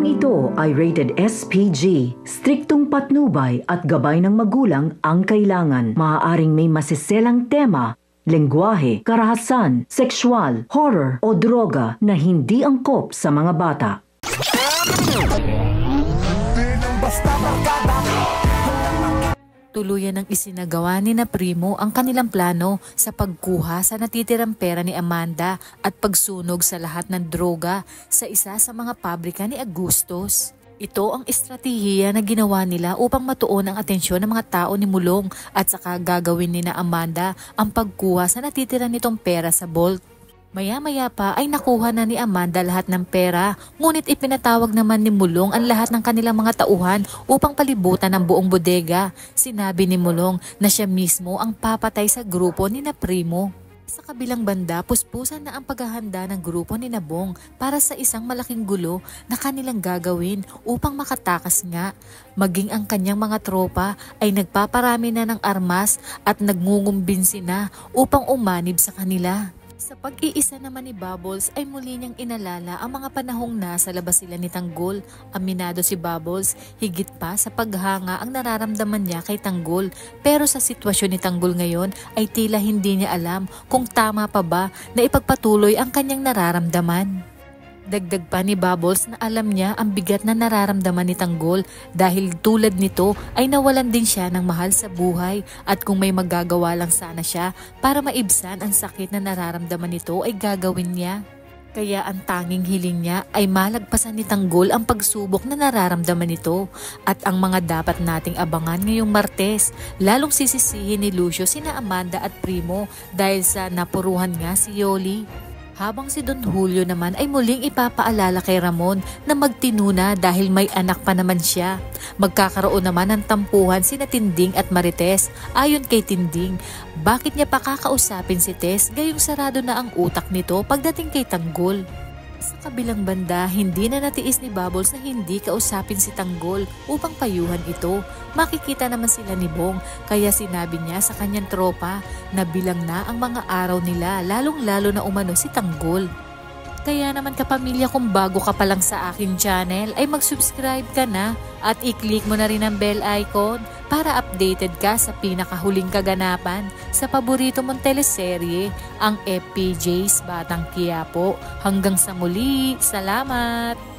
Programang ito ay rated SPG. Striktong patnubay at gabay ng magulang ang kailangan. Maaaring may masiselang tema, lengguwahe, karahasan, sexual, horror o droga na hindi angkop sa mga bata. Tuluyan ng isinagawa ni na Primo ang kanilang plano sa pagkuha sa natitirang pera ni Amanda at pagsunog sa lahat ng droga sa isa sa mga pabrika ni Agustos. Ito ang estratehiya na ginawa nila upang matuon ang atensyon ng mga tao ni Mulong at saka gagawin ni na Amanda ang pagkuha sa natitira nitong pera sa vault. Maya-maya pa ay nakuha na ni Amanda lahat ng pera, ngunit ipinatawag naman ni Mulong ang lahat ng kanilang mga tauhan upang palibutan ang buong bodega. Sinabi ni Mulong na siya mismo ang papatay sa grupo ni na Primo. Sa kabilang banda, puspusan na ang paghahanda ng grupo ni na Bong para sa isang malaking gulo na kanilang gagawin upang makatakas nga. Maging ang kanyang mga tropa ay nagpaparami na ng armas at nagngungumbinsi na upang umanib sa kanila. Sa pag-iisa naman ni Bubbles ay muli niyang inalala ang mga panahong nasa labas sila ni Tanggol. Aminado si Bubbles, higit pa sa paghanga ang nararamdaman niya kay Tanggol. Pero sa sitwasyon ni Tanggol ngayon ay tila hindi niya alam kung tama pa ba na ipagpatuloy ang kanyang nararamdaman. Dagdag pa ni Bubbles na alam niya ang bigat na nararamdaman ni Tanggol dahil tulad nito ay nawalan din siya ng mahal sa buhay at kung may magagawa lang sana siya para maibsan ang sakit na nararamdaman nito ay gagawin niya. Kaya ang tanging hiling niya ay malagpasan ni Tanggol ang pagsubok na nararamdaman nito at ang mga dapat nating abangan ngayong Martes. Lalong sisisihin ni Lucio sina Amanda at Primo dahil sa napuruhan nga si Yoli. Habang si Don Julio naman ay muling ipapaalala kay Ramon na magtinuna dahil may anak pa naman siya. Magkakaroon naman ng tampuhan sina Tinding at Marites. Ayon kay Tinding, bakit niya pa kakausapin si Tess gayong sarado na ang utak nito pagdating kay Tanggol? Sa kabilang banda, hindi na natiis ni Bubbles na hindi kausapin si Tanggol upang payuhan ito. Makikita naman sila ni Bong kaya sinabi niya sa kanyang tropa na bilang na ang mga araw nila lalong-lalo na umano si Tanggol. Kaya naman kapamilya, kung bago ka pa lang sa aking channel ay mag-subscribe ka na at i-click mo na rin ang bell icon para updated ka sa pinakahuling kaganapan sa paborito mong teleserye, ang FPJ's Batang Quiapo. Hanggang sa muli, salamat!